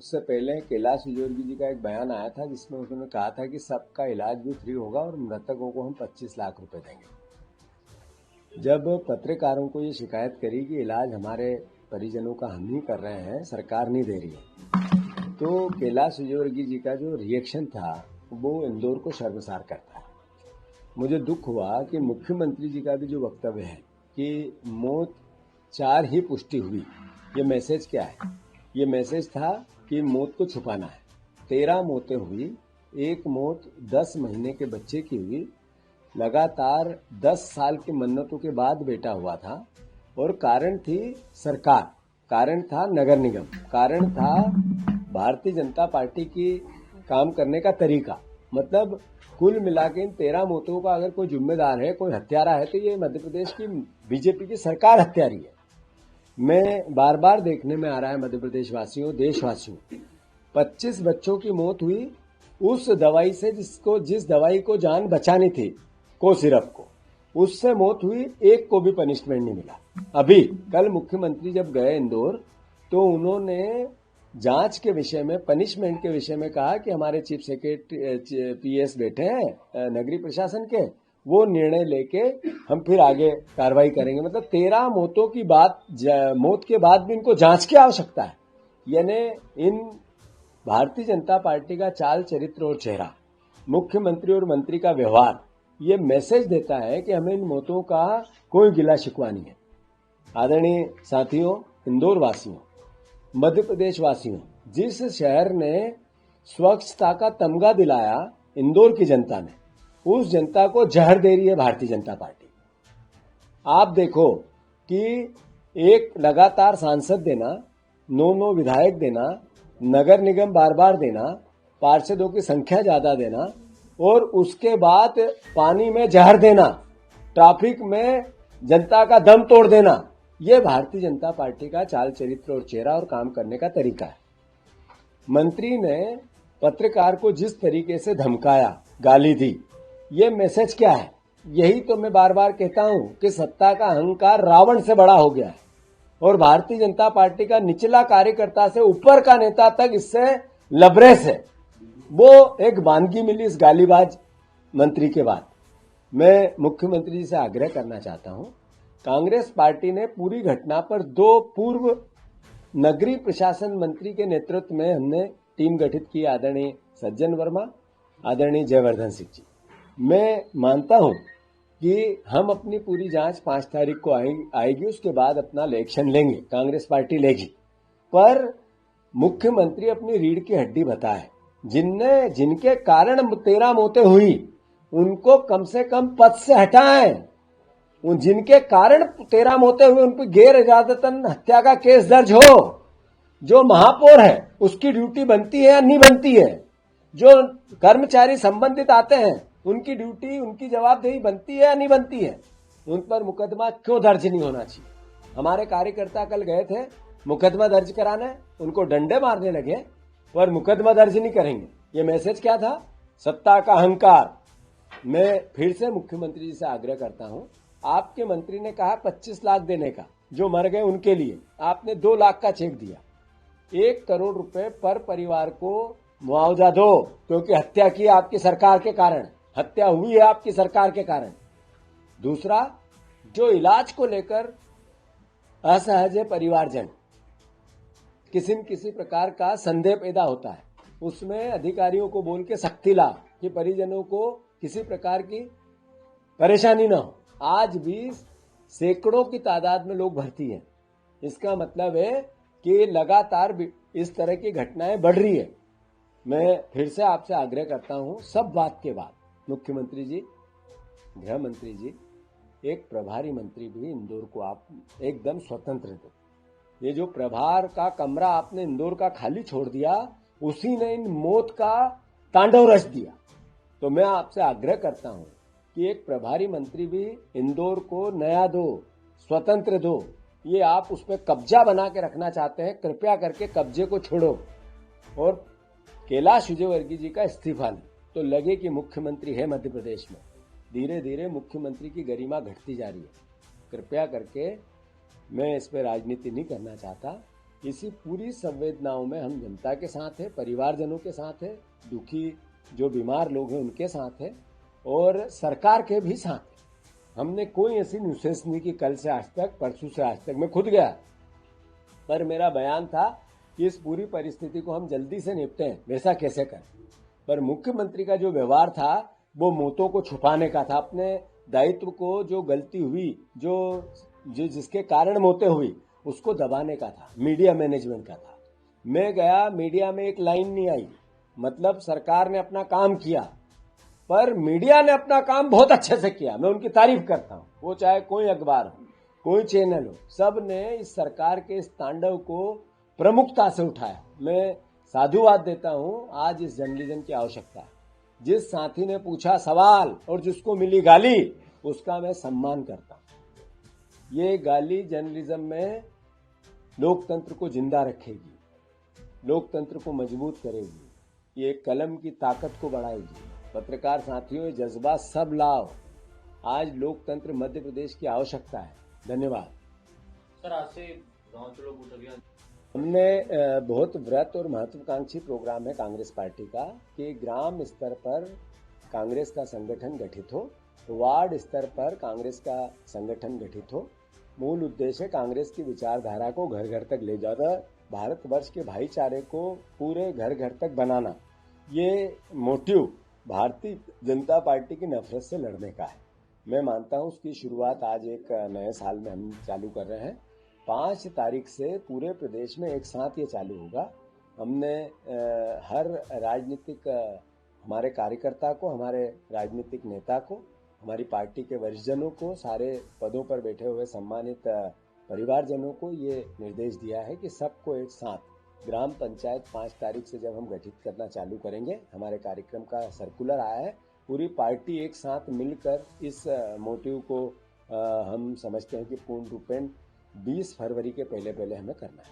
उससे पहले कैलाश विजयवर्गीय जी का एक बयान आया था जिसमें उन्होंने कहा था कि सबका इलाज भी फ्री होगा और मृतकों को हम 25 लाख रुपए देंगे। जब पत्रकारों को ये शिकायत करी कि इलाज हमारे परिजनों का हम ही कर रहे हैं, सरकार नहीं दे रही है, तो कैलाश विजयवर्गीय जी का जो रिएक्शन था वो इंदौर को शर्मसार करता है। मुझे दुख हुआ कि मुख्यमंत्री जी का भी जो वक्तव्य है कि मौत 4 ही पुष्टि हुई, ये मैसेज क्या है? ये मैसेज था कि मौत को छुपाना है। 13 मौतें हुई, एक मौत 10 महीने के बच्चे की हुई, लगातार 10 साल की मन्नतों के बाद बेटा हुआ था और कारण थी सरकार, कारण था नगर निगम, कारण था भारतीय जनता पार्टी की काम करने का तरीका। मतलब कुल मिला के इन 13 मौतों का अगर कोई जिम्मेदार है, कोई हत्यारा है, तो ये मध्य प्रदेश की बीजेपी की सरकार हत्यारी है। मैं बार बार देखने में आ रहा है मध्य प्रदेश वासियों, देशवासियों, 25 बच्चों की मौत हुई उस दवाई से जिस दवाई को जान बचानी थी, को सिरप को, उससे मौत हुई, एक को भी पनिशमेंट नहीं मिला। अभी कल मुख्यमंत्री जब गए इंदौर तो उन्होंने जांच के विषय में, पनिशमेंट के विषय में कहा कि हमारे चीफ सेक्रेटरी पीएस बैठे हैं नगरीय प्रशासन के, वो निर्णय लेके हम फिर आगे कार्रवाई करेंगे। मतलब 13 मौतों की मौत के बाद भी इनको जांच की आवश्यकता है। यानी इन भारतीय जनता पार्टी का चाल चरित्र और चेहरा, मुख्यमंत्री और मंत्री का व्यवहार, ये मैसेज देता है कि हमें इन मौतों का कोई गिला शिकवा नहीं है। आदरणीय साथियों, इंदौर वासियों, मध्य प्रदेश वासियों, जिस शहर ने स्वच्छता का तमगा दिलाया इंदौर की जनता ने, उस जनता को जहर दे रही है भारतीय जनता पार्टी। आप देखो कि एक लगातार सांसद देना, 9 विधायक देना, नगर निगम बार बार देना, पार्षदों की संख्या ज्यादा देना और उसके बाद पानी में जहर देना, ट्रैफिक में जनता का दम तोड़ देना, ये भारतीय जनता पार्टी का चाल चरित्र और चेहरा और काम करने का तरीका है। मंत्री ने पत्रकार को जिस तरीके से धमकाया, गाली दी, ये मैसेज क्या है? यही तो मैं बार बार कहता हूं कि सत्ता का अहंकार रावण से बड़ा हो गया है और भारतीय जनता पार्टी का निचला कार्यकर्ता से ऊपर का नेता तक इससे लबरेज है। वो एक बानगी मिली इस गालीबाज मंत्री के बाद। मैं मुख्यमंत्री जी से आग्रह करना चाहता हूं, कांग्रेस पार्टी ने पूरी घटना पर 2 पूर्व नगरीय प्रशासन मंत्री के नेतृत्व में हमने टीम गठित की, आदरणीय सज्जन वर्मा, आदरणीय जयवर्धन सिंह जी। मैं मानता हूं कि हम अपनी पूरी जांच 5 तारीख को आएगी, उसके बाद अपना इलेक्शन लेंगे, कांग्रेस पार्टी लेगी, पर मुख्यमंत्री अपनी रीढ़ की हड्डी बताए, जिनके कारण 13 मौतें हुई उनको कम से कम पद से हटाएं। जिनके कारण 13 मौतें हुई उन पर गैर इरादतन हत्या का केस दर्ज हो। जो महापौर है उसकी ड्यूटी बनती है या नहीं बनती है? जो कर्मचारी संबंधित आते हैं उनकी ड्यूटी, उनकी जवाबदेही बनती है या नहीं बनती है? उन पर मुकदमा क्यों दर्ज नहीं होना चाहिए? हमारे कार्यकर्ता कल गए थे मुकदमा दर्ज कराने, उनको डंडे मारने लगे पर मुकदमा दर्ज नहीं करेंगे। ये मैसेज क्या था? सत्ता का अहंकार। मैं फिर से मुख्यमंत्री जी से आग्रह करता हूं, आपके मंत्री ने कहा 25 लाख देने का, जो मर गए उनके लिए आपने 2 लाख का चेक दिया। 1 करोड़ रुपए पर परिवार को मुआवजा दो, क्योंकि हत्या की आपकी सरकार के कारण, हत्या हुई है आपकी सरकार के कारण। दूसरा, जो इलाज को लेकर असहज है परिवारजन, किसी प्रकार का संदेह पैदा होता है, उसमें अधिकारियों को बोल के सख्ती ला कि परिजनों को किसी प्रकार की परेशानी न हो। आज भी सैकड़ों की तादाद में लोग भर्ती हैं। इसका मतलब है कि लगातार इस तरह की घटनाएं बढ़ रही है। मैं फिर से आपसे आग्रह करता हूं, सब बात के बाद मुख्यमंत्री जी, गृह मंत्री जी, एक प्रभारी मंत्री भी इंदौर को आप एकदम स्वतंत्र दो। ये जो प्रभार का कमरा आपने इंदौर का खाली छोड़ दिया, उसी ने इन मौत का तांडव रच दिया। तो मैं आपसे आग्रह करता हूं कि एक प्रभारी मंत्री भी इंदौर को नया दो, स्वतंत्र दो। ये आप उस पर कब्जा बना के रखना चाहते हैं, कृपया करके कब्जे को छोड़ो और कैलाश विजयवर्गीय जी का इस्तीफा लें, तो लगे कि मुख्यमंत्री है मध्य प्रदेश में। धीरे धीरे मुख्यमंत्री की गरिमा घटती जा रही है। कृपया करके, मैं इस पर राजनीति नहीं करना चाहता, इसी पूरी संवेदनाओं में हम जनता के साथ हैं, परिवारजनों के साथ हैं, दुखी जो बीमार लोग हैं उनके साथ हैं और सरकार के भी साथ हैं। हमने कोई ऐसी न्यूसेंस नहीं की कल से आज तक, परसों से आज तक। मैं खुद गया, पर मेरा बयान था कि इस पूरी परिस्थिति को हम जल्दी से निपटें, वैसा कैसे करें। पर मुख्यमंत्री का जो व्यवहार था वो मुद्दों को छुपाने का था, अपने दायित्व को, जो गलती हुई, जो जिसके कारण मौतें हुई, उसको दबाने का था, मीडिया मैनेजमेंट का था। मैं गया, मीडिया में एक लाइन नहीं आई, मतलब सरकार ने अपना काम किया, पर मीडिया ने अपना काम बहुत अच्छे से किया। मैं उनकी तारीफ करता हूं, वो चाहे कोई अखबार हो, कोई चैनल हो, सब ने इस सरकार के इस तांडव को प्रमुखता से उठाया। मैं साधुवाद देता हूं, आज इस जर्नलिज्म की आवश्यकता है। जिस साथी ने पूछा सवाल और जिसको मिली गाली, उसका मैं सम्मान करता हूं। ये गाली जर्नलिज्म में लोकतंत्र को जिंदा रखेगी, लोकतंत्र को मजबूत करेगी, ये कलम की ताकत को बढ़ाएगी। पत्रकार साथियों, ये जज्बा सब लाओ। आज लोकतंत्र मध्य प्रदेश की आवश्यकता है। धन्यवाद सर। आज से गांव चलो वोट अभियान हमने बहुत व्रत और महत्वाकांक्षी प्रोग्राम है कांग्रेस पार्टी का कि ग्राम स्तर पर कांग्रेस का संगठन गठित हो, वार्ड स्तर पर कांग्रेस का संगठन गठित हो। मूल उद्देश्य कांग्रेस की विचारधारा को घर घर तक ले जाना, भारतवर्ष के भाईचारे को पूरे घर घर तक बनाना। ये मोटिव भारतीय जनता पार्टी की नफरत से लड़ने का है। मैं मानता हूं उसकी शुरुआत आज एक नए साल में हम चालू कर रहे हैं। 5 तारीख से पूरे प्रदेश में एक साथ ये चालू होगा। हमने हर राजनीतिक हमारे कार्यकर्ता को, हमारे राजनीतिक नेता को, हमारी पार्टी के वरिष्ठजनों को, सारे पदों पर बैठे हुए सम्मानित परिवारजनों को ये निर्देश दिया है कि सबको एक साथ ग्राम पंचायत 5 तारीख से जब हम गठित करना चालू करेंगे, हमारे कार्यक्रम का सर्कुलर आया है, पूरी पार्टी एक साथ मिलकर इस मोटिव को हम समझते हैं कि पूर्ण रूपेण 20 फरवरी के पहले हमें करना है।